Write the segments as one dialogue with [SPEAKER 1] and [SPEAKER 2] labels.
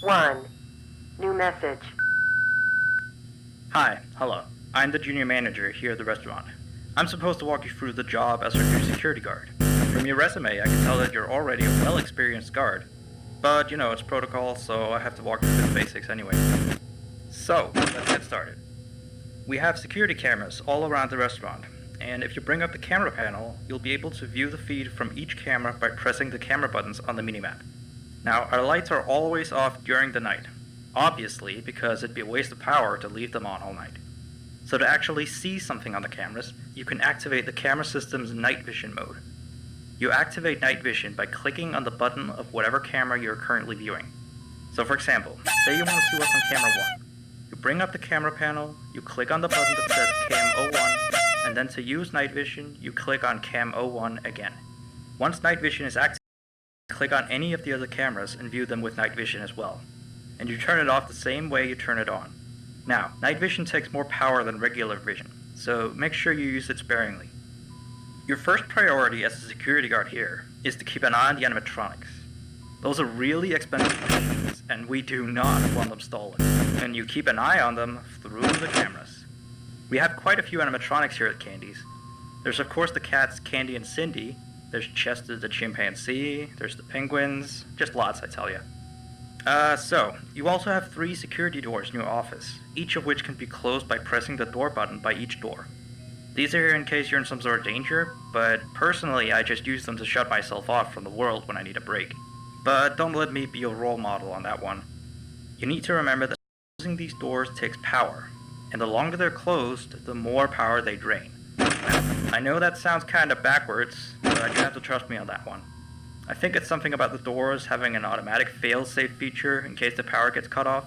[SPEAKER 1] 1. New message.
[SPEAKER 2] Hi, hello. I'm the junior manager here at the restaurant. I'm supposed to walk you through the job as our new security guard. From your resume, I can tell that you're already a well-experienced guard. But, you know, it's protocol, so I have to walk you through the basics anyway. So, let's get started. We have security cameras all around the restaurant, and if you bring up the camera panel, you'll be able to view the feed from each camera by pressing the camera buttons on the minimap. Now, our lights are always off during the night, obviously because it'd be a waste of power to leave them on all night. So to actually see something on the cameras, you can activate the camera system's night vision mode. You activate night vision by clicking on the button of whatever camera you're currently viewing. So for example, say you want to see what's on camera 1. You bring up the camera panel, you click on the button that says Cam 01, and then to use night vision, you click on Cam 01 again. Once night vision is activated, click on any of the other cameras and view them with night vision as well. And you turn it off the same way you turn it on. Now, night vision takes more power than regular vision, so make sure you use it sparingly. Your first priority as a security guard here is to keep an eye on the animatronics. Those are really expensive machines, and we do not want them stolen. And you keep an eye on them through the cameras. We have quite a few animatronics here at Candy's. There's of course the cats Candy and Cindy, there's Chester the chimpanzee, there's the penguins, just lots I tell you. So, you also have 3 security doors in your office, each of which can be closed by pressing the door button by each door. These are here in case you're in some sort of danger, but personally I just use them to shut myself off from the world when I need a break. But don't let me be your role model on that one. You need to remember that closing these doors takes power, and the longer they're closed, the more power they drain. Now, I know that sounds kinda backwards, but you have to trust me on that one. I think it's something about the doors having an automatic fail-safe feature in case the power gets cut off,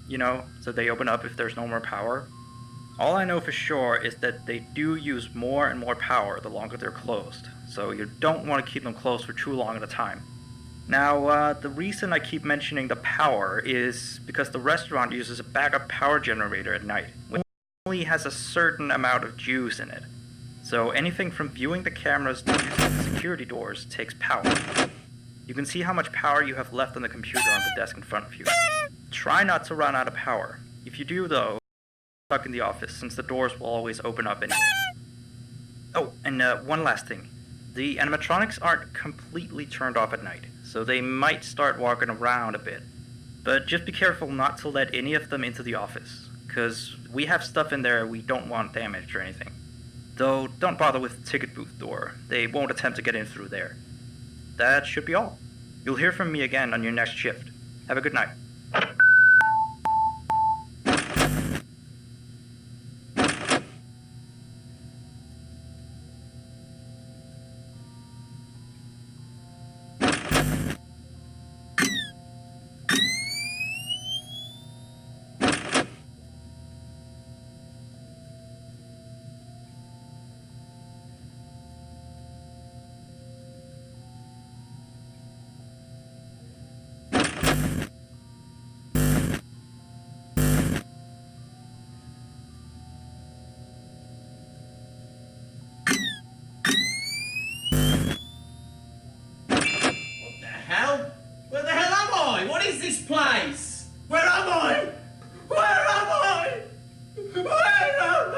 [SPEAKER 2] you know, so they open up if there's no more power. All I know for sure is that they do use more and more power the longer they're closed, so you don't want to keep them closed for too long at a time. Now, the reason I keep mentioning the power is because the restaurant uses a backup power generator at night, which only has a certain amount of juice in it. So anything from viewing the cameras to using the security doors takes power. You can see how much power you have left on the computer on the desk in front of you. Try not to run out of power. If you do though, you're stuck in the office since the doors will always open up anyway. Oh, and one last thing. The animatronics aren't completely turned off at night, so they might start walking around a bit. But just be careful not to let any of them into the office, because we have stuff in there we don't want damaged or anything. Though, don't bother with the ticket booth door. They won't attempt to get in through there. That should be all. You'll hear from me again on your next shift. Have a good night.
[SPEAKER 3] Where the hell am I? What is this place? Where am I? Where am I? Where am I?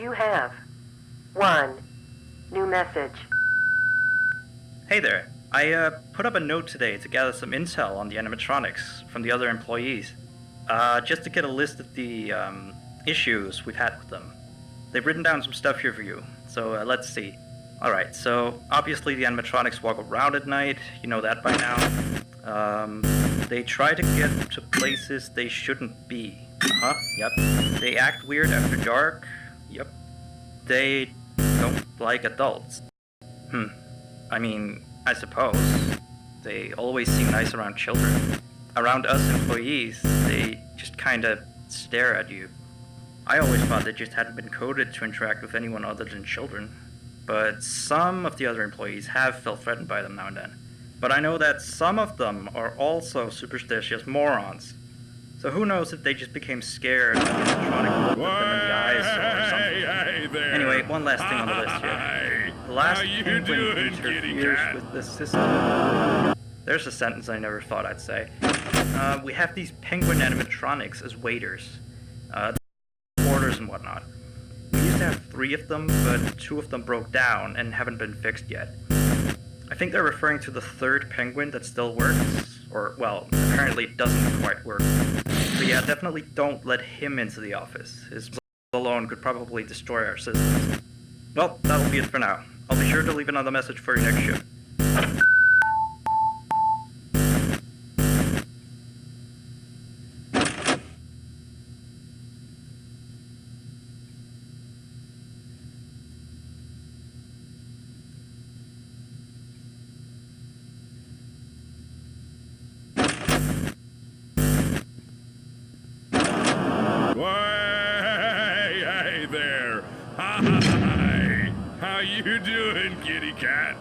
[SPEAKER 1] You have 1 new message.
[SPEAKER 2] Hey there. I put up a note today to gather some intel on the animatronics from the other employees. Just to get a list of the issues we've had with them. They've written down some stuff here for you, so let's see. Alright, so obviously the animatronics walk around at night, you know that by now. They try to get to places they shouldn't be. Yep. They act weird after dark. Yep. They don't like adults. I mean, I suppose. They always seem nice around children. Around us employees, they just kinda stare at you. I always thought they just hadn't been coded to interact with anyone other than children. But some of the other employees have felt threatened by them now and then. But I know that some of them are also superstitious morons. So who knows if they just became scared and animatronic looked at them in the eyes or something.
[SPEAKER 4] There.
[SPEAKER 2] Anyway, one last thing on the list here. The last penguin interferes with the system. There's a sentence I never thought I'd say. We have these penguin animatronics as waiters. Orders and whatnot. We used to have 3 of them, but 2 of them broke down and haven't been fixed yet. I think they're referring to the 3rd penguin that still works, or, well, apparently it doesn't quite work. So yeah, definitely don't let him into the office. His alone could probably destroy our systems. Well, that'll be it for now. I'll be sure to leave another message for your next shift.
[SPEAKER 4] Hey there. Hi. How you doing, kitty cat?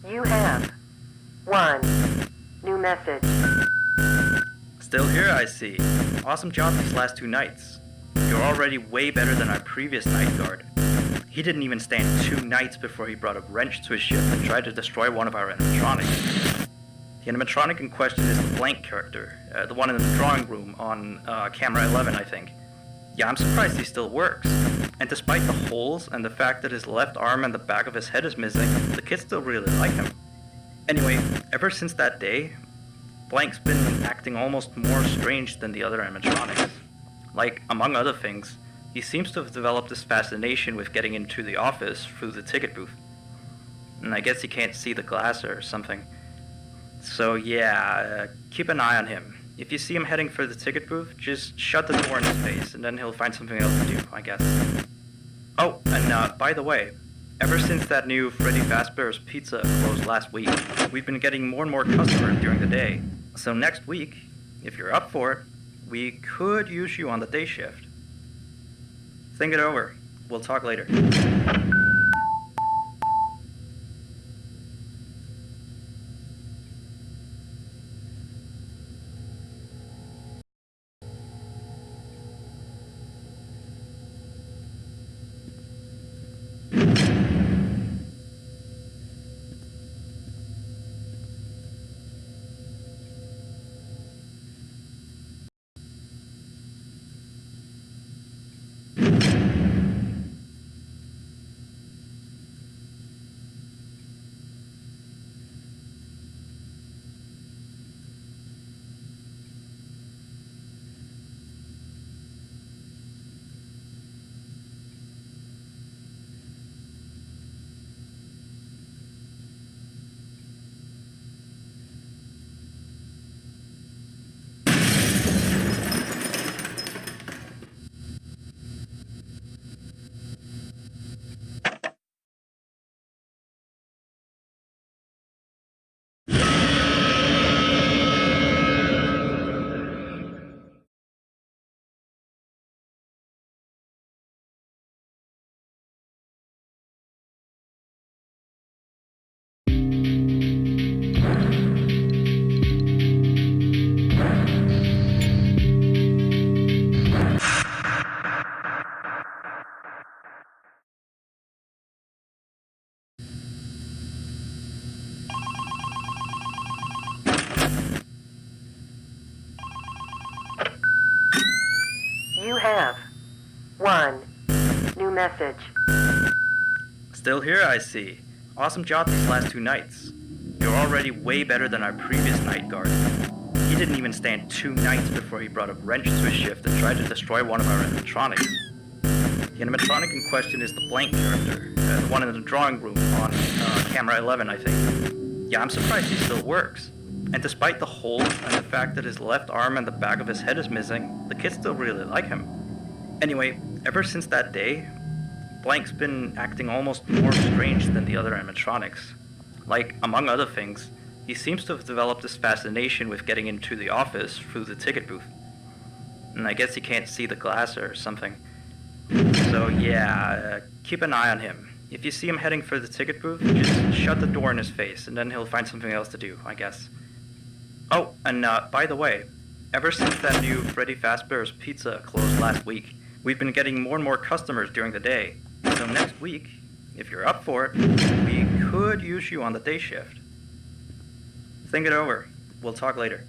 [SPEAKER 1] You have one new message.
[SPEAKER 2] Still here, I see. Awesome job these last 2 nights. You're already way better than our previous night guard. He didn't even stand 2 nights before he brought a wrench to his ship and tried to destroy one of our animatronics. The animatronic in question is the blank character, the one in the drawing room on camera 11, I think. Yeah, I'm surprised he still works. And despite the holes and the fact that his left arm and the back of his head is missing, the kids still really like him. Anyway, ever since that day, Blank's been acting almost more strange than the other animatronics. Like, among other things, he seems to have developed this fascination with getting into the office through the ticket booth. And I guess he can't see the glass or something. So yeah, keep an eye on him. If you see him heading for the ticket booth, just shut the door in his face, and then he'll find something else to do, I guess. Oh, and by the way, ever since that new Freddy Fazbear's Pizza closed last week, we've been getting more and more customers during the day. So next week, if you're up for it, we could use you on the day shift. Think it over. We'll talk later.
[SPEAKER 1] You have one new message.
[SPEAKER 2] Still here, I see. Awesome job these last 2 nights. You're already way better than our previous night guard. He didn't even stand 2 nights before he brought a wrench to his shift and tried to destroy one of our animatronics. The animatronic in question is the blank character, the one in the drawing room on camera 11, I think. Yeah, I'm surprised he still works. And despite the holes and the fact that his left arm and the back of his head is missing, the kids still really like him. Anyway, ever since that day, Blank's been acting almost more strange than the other animatronics. Like, among other things, He seems to have developed this fascination with getting into the office through the ticket booth. And I guess he can't see the glass or something. So yeah, keep an eye on him. If you see him heading for the ticket booth, just shut the door in his face, and then he'll find something else to do, I guess. Oh, and by the way, ever since that new Freddy Fazbear's Pizza closed last week, we've been getting more and more customers during the day. So next week, if you're up for it, we could use you on the day shift. Think it over. We'll talk later.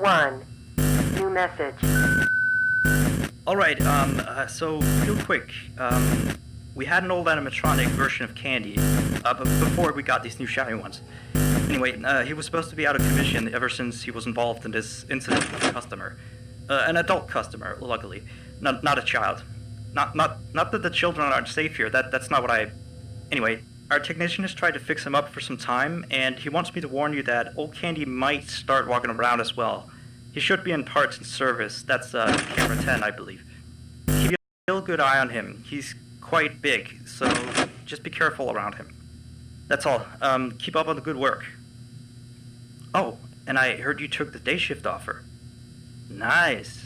[SPEAKER 1] 1. New message.
[SPEAKER 2] Alright, so real quick, we had an old animatronic version of Candy, before we got these new shiny ones. Anyway, he was supposed to be out of commission ever since he was involved in this incident with a customer. An adult customer, luckily. Not a child. Not that the children aren't safe here, that's not what I... Anyway, our technician has tried to fix him up for some time, and he wants me to warn you that old Candy might start walking around as well. He should be in parts and service. That's camera 10, I believe. Keep a real good eye on him. He's quite big, so just be careful around him. That's all. Keep up on the good work. Oh, and I heard you took the day shift offer. Nice.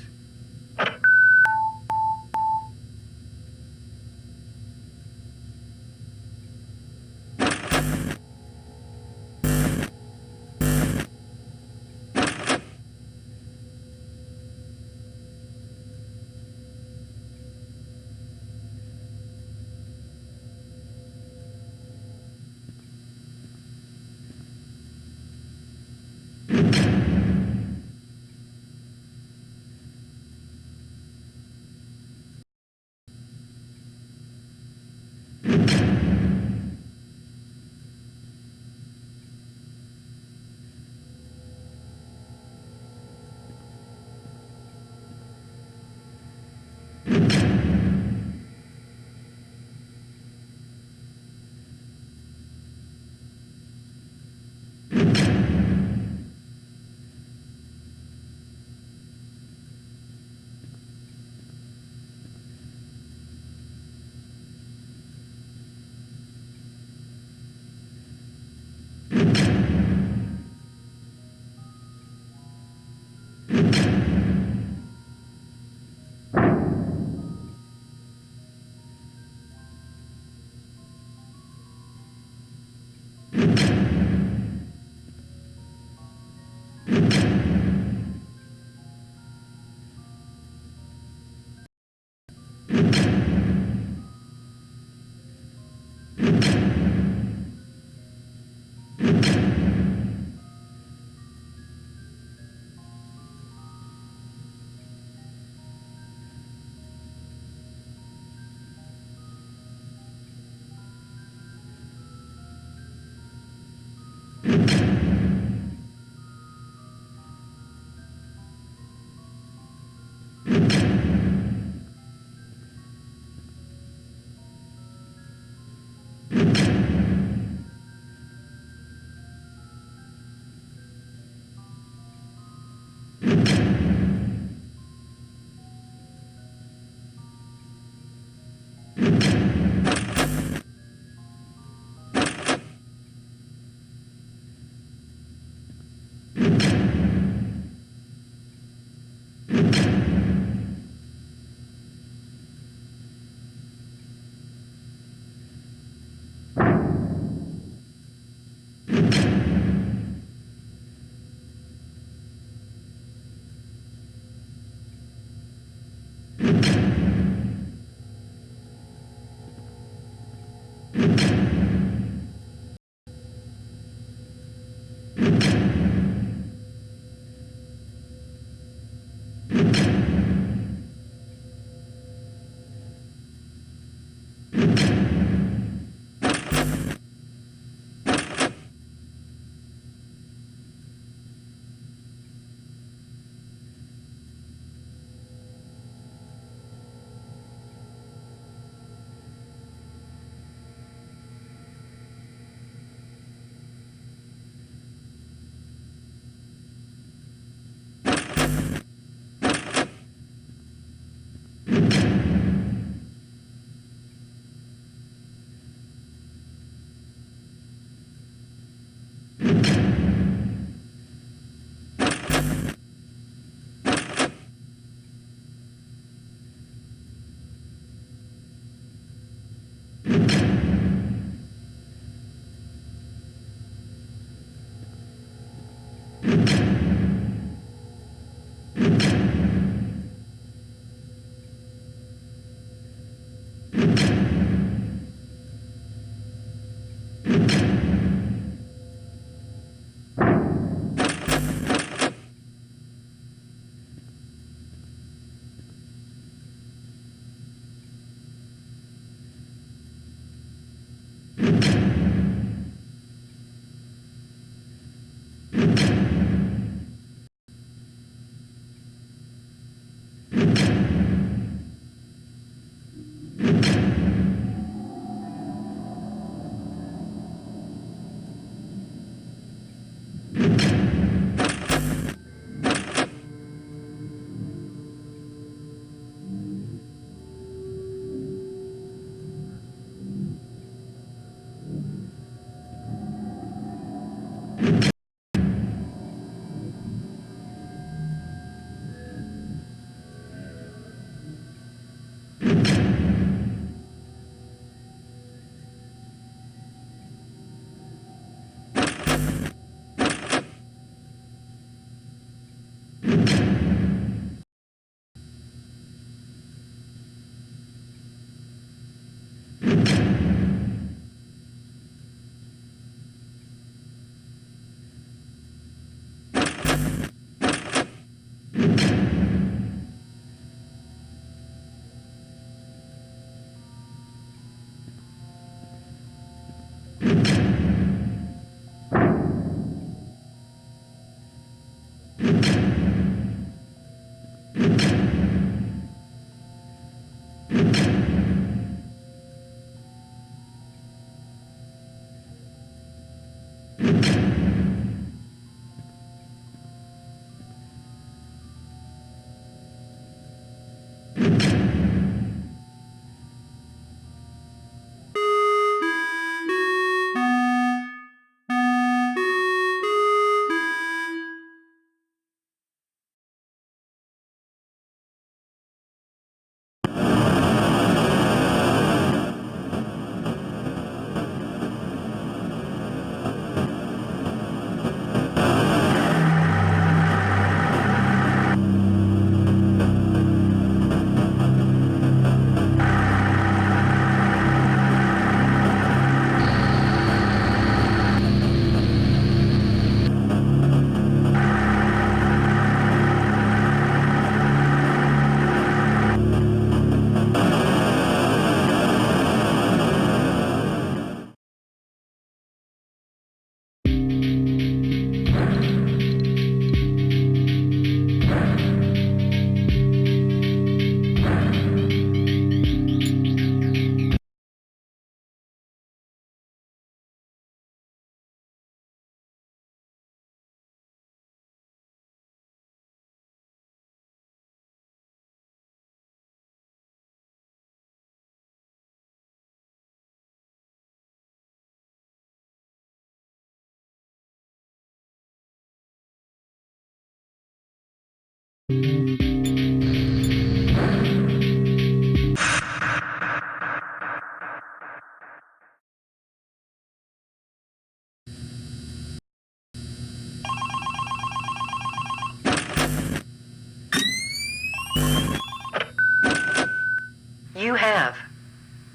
[SPEAKER 1] You have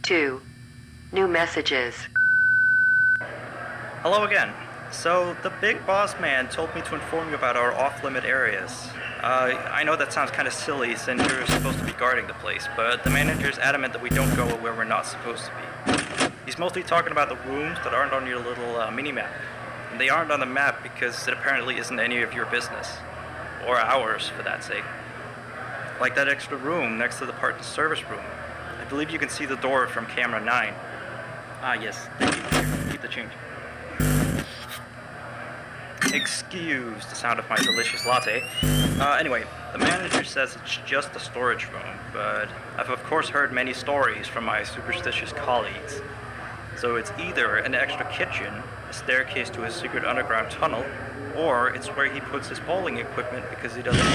[SPEAKER 1] 2 new messages.
[SPEAKER 2] Hello again. So, the big boss man told me to inform you about our off-limit areas. I know that sounds kind of silly since you're supposed to be guarding the place, but the manager's adamant that we don't go where we're not supposed to be. He's mostly talking about the rooms that aren't on your little mini-map. And they aren't on the map because it apparently isn't any of your business. Or ours, for that sake. Like that extra room next to the parts service room. I believe you can see the door from camera 9. Ah, yes. Thank you. Here, keep the change. Excuse the sound of my delicious latte. Anyway, the manager says it's just a storage room, but I've of course heard many stories from my superstitious colleagues. So it's either an extra kitchen, a staircase to a secret underground tunnel, or it's where he puts his bowling equipment because he doesn't.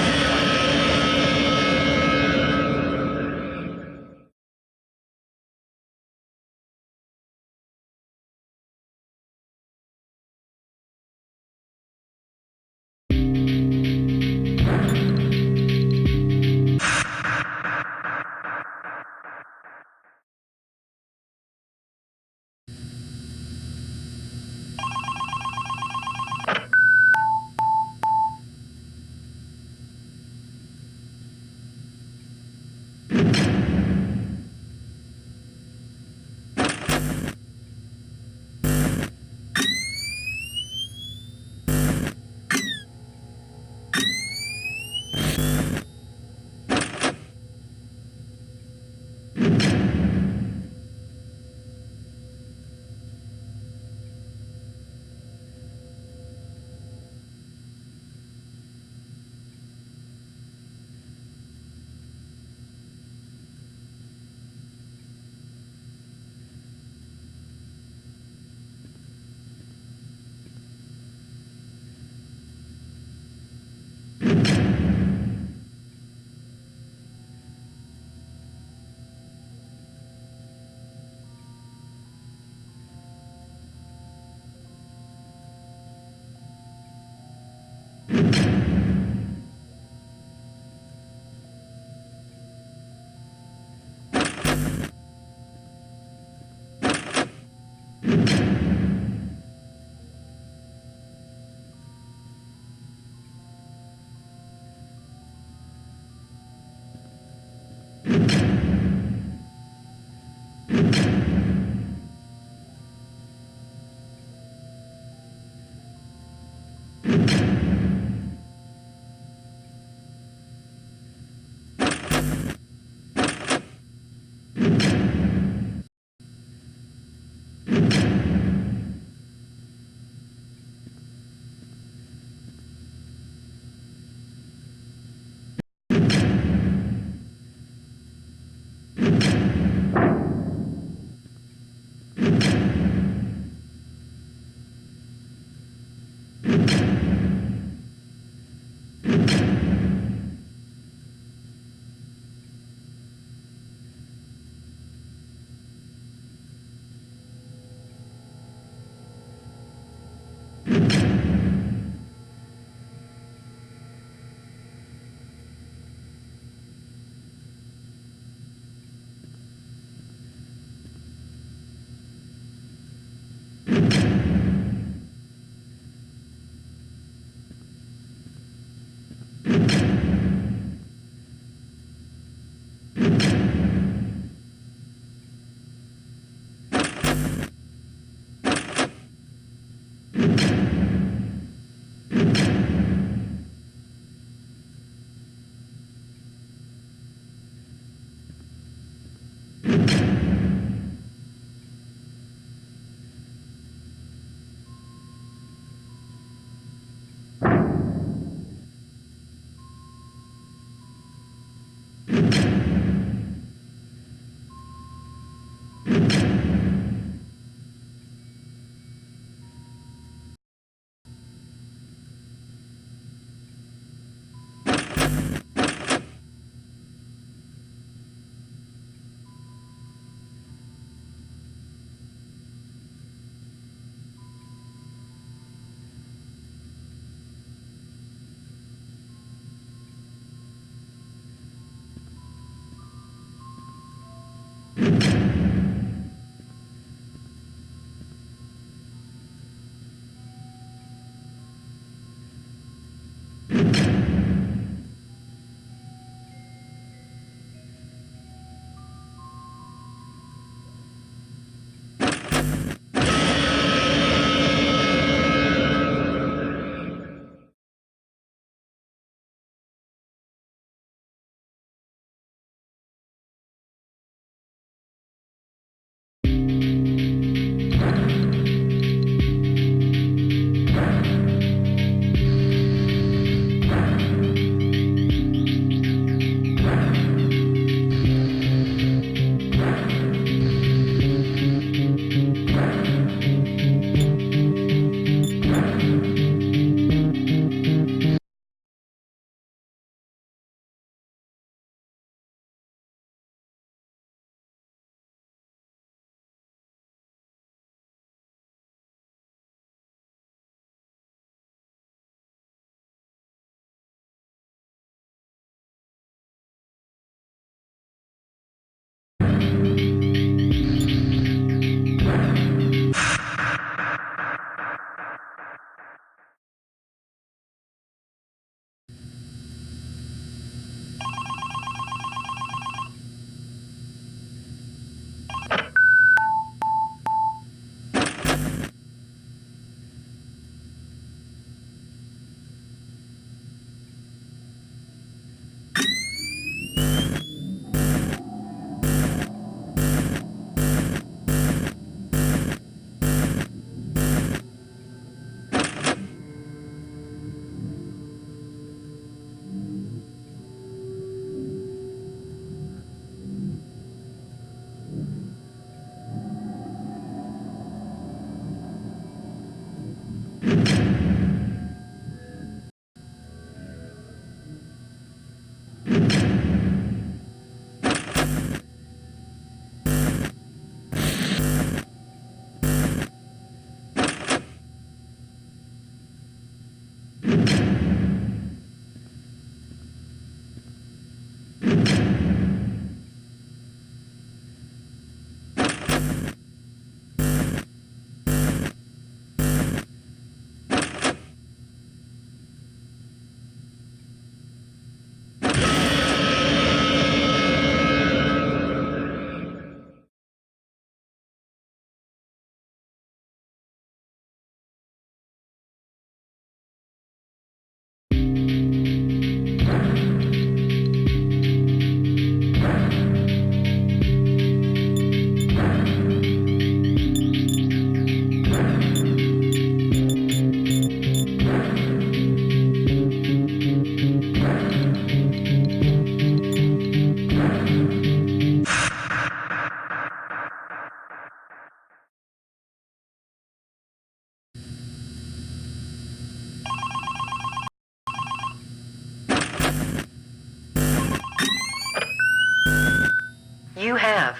[SPEAKER 1] You have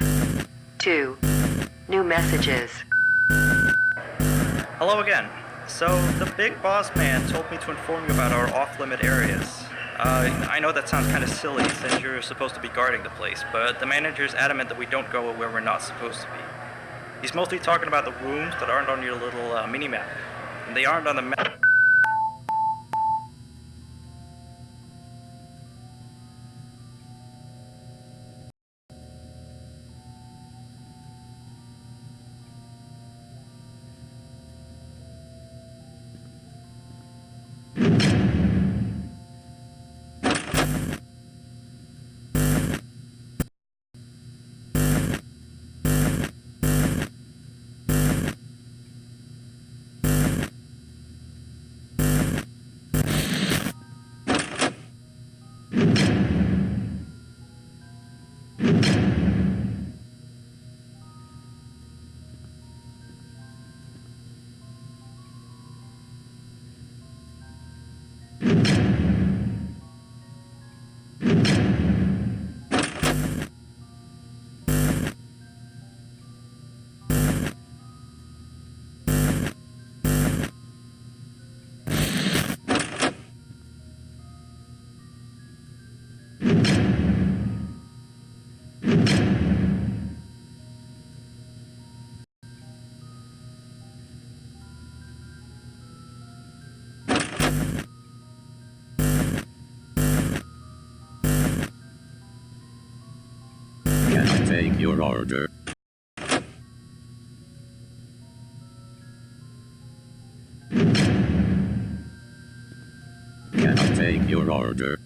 [SPEAKER 1] 2 new messages.
[SPEAKER 2] Hello again. So, the big boss man told me to inform you about our off-limit areas. I know that sounds kind of silly since you're supposed to be guarding the place, but the manager's adamant that we don't go where we're not supposed to be. He's mostly talking about the rooms that aren't on your little mini-map. And they aren't on the map.
[SPEAKER 5] Can I take your order? Can I take your order?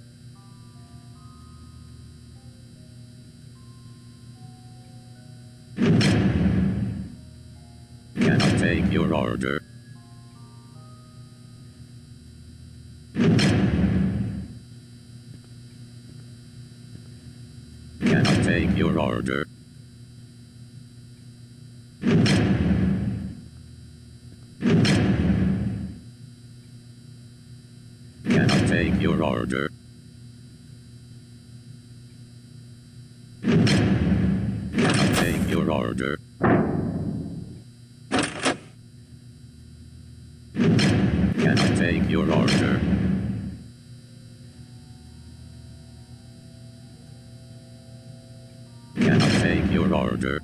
[SPEAKER 5] Can I take your order? Can I take your order? Can I take your order? Can I take your order? Can I take your order? Can I take your order?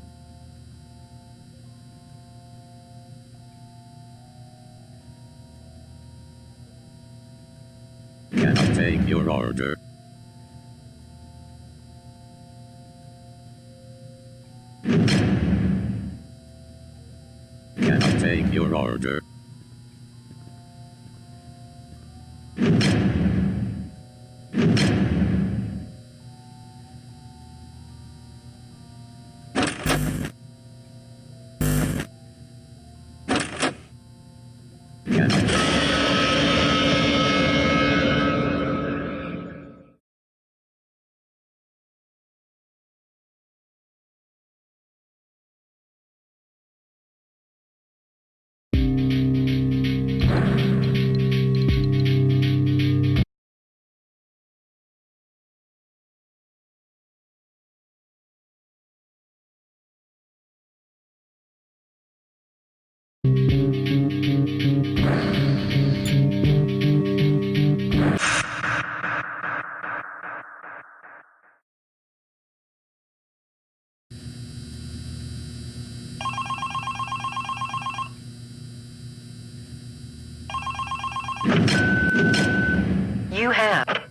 [SPEAKER 5] Can I take your order? Can I take your order? Can I
[SPEAKER 1] You have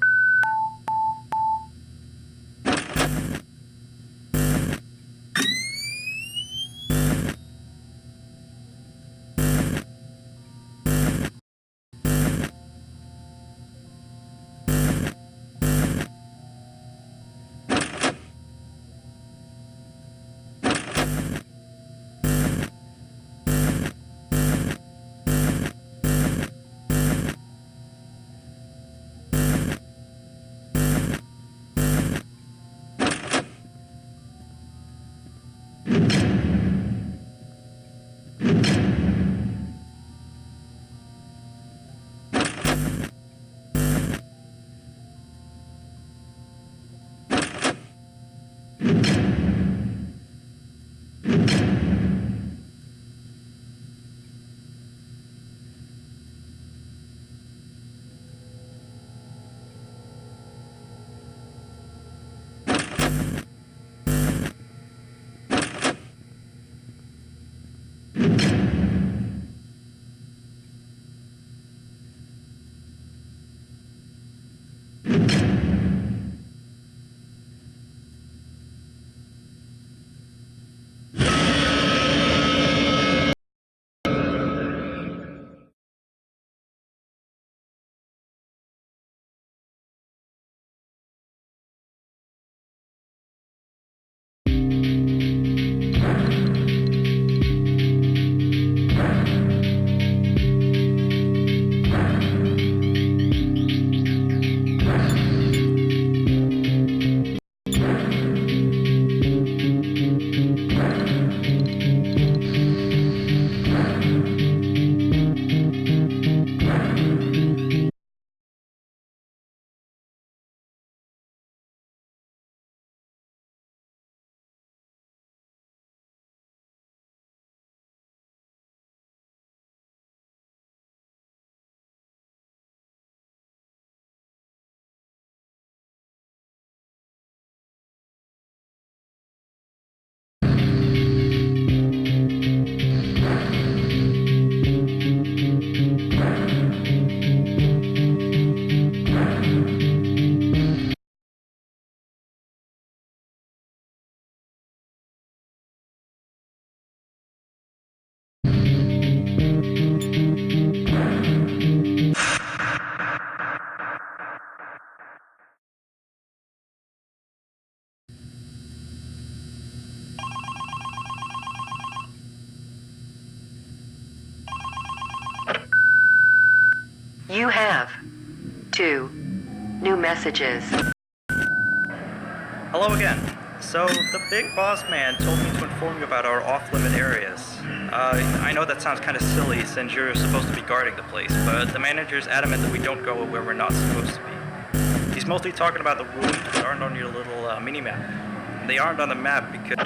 [SPEAKER 1] You have 2 new messages.
[SPEAKER 2] Hello again. So, the big boss man told me to inform you about our off-limit areas. I know that sounds kind of silly since you're supposed to be guarding the place, but the manager's adamant that we don't go where we're not supposed to be. He's mostly talking about the rooms that aren't on your little mini-map. They aren't on the map because...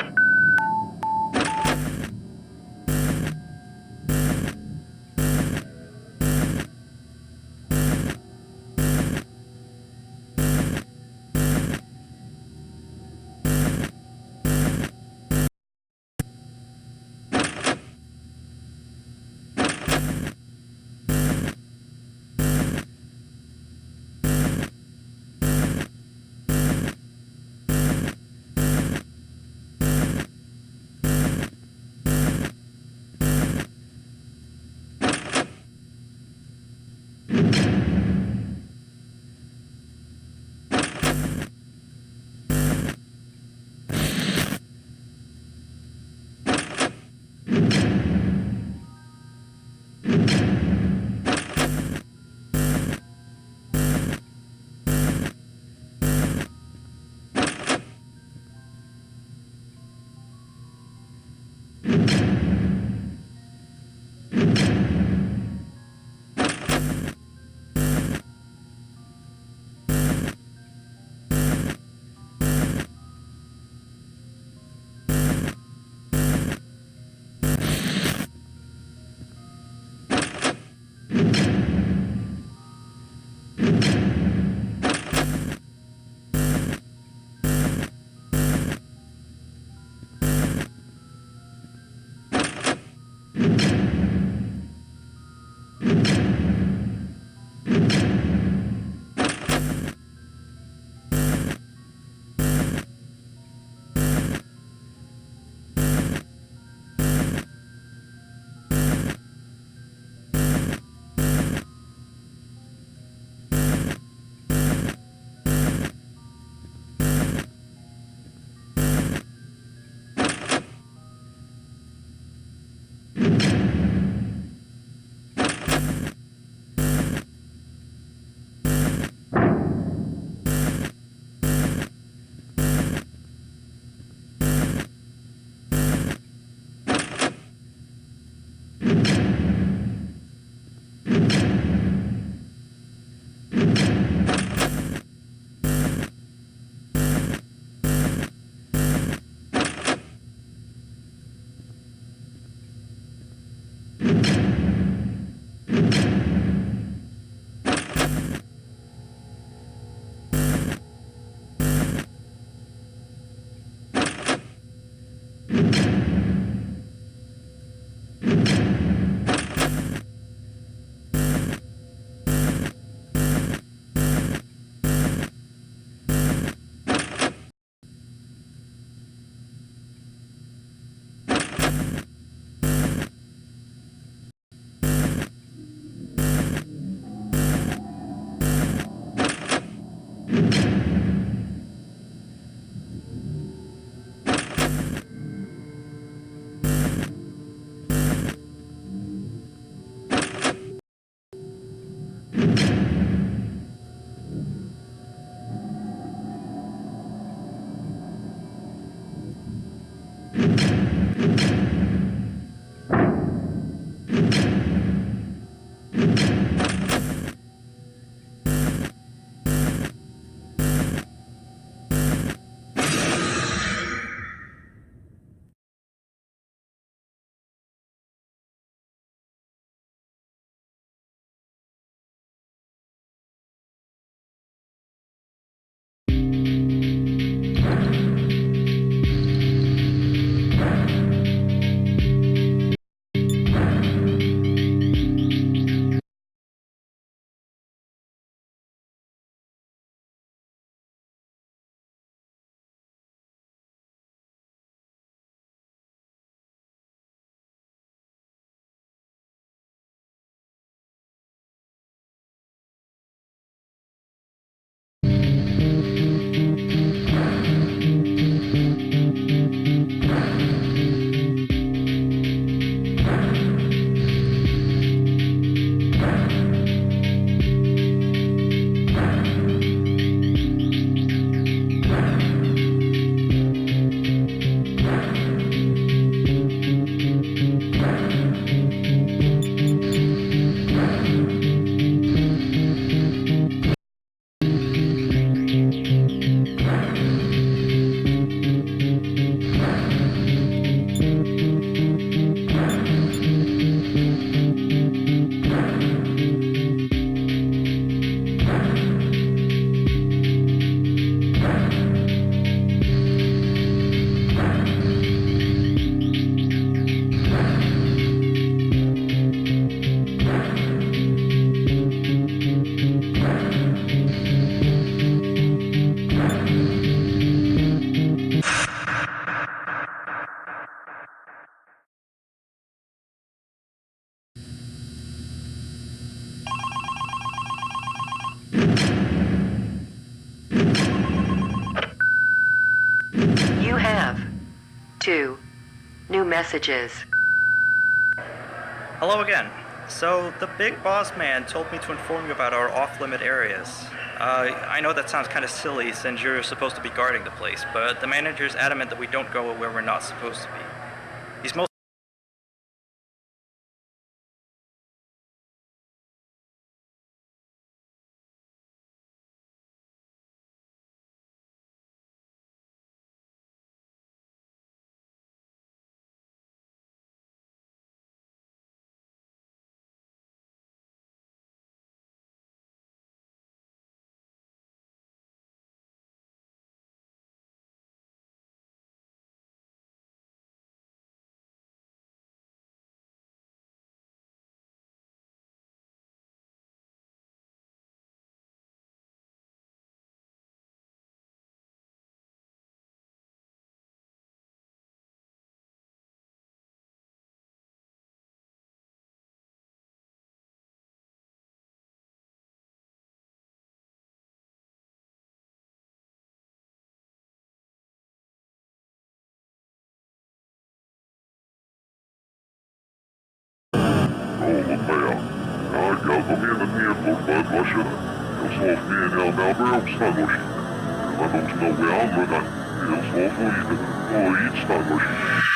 [SPEAKER 1] You have 2 new messages.
[SPEAKER 2] Hello again. So, the big boss man told me to inform you about our off-limit areas. I know that sounds kind of silly since you're supposed to be guarding the place, but the manager's adamant that we don't go where we're not supposed to be. He's most
[SPEAKER 6] Ela não te dá o ela, né? Eu sou a fluida. Oi, está nojento.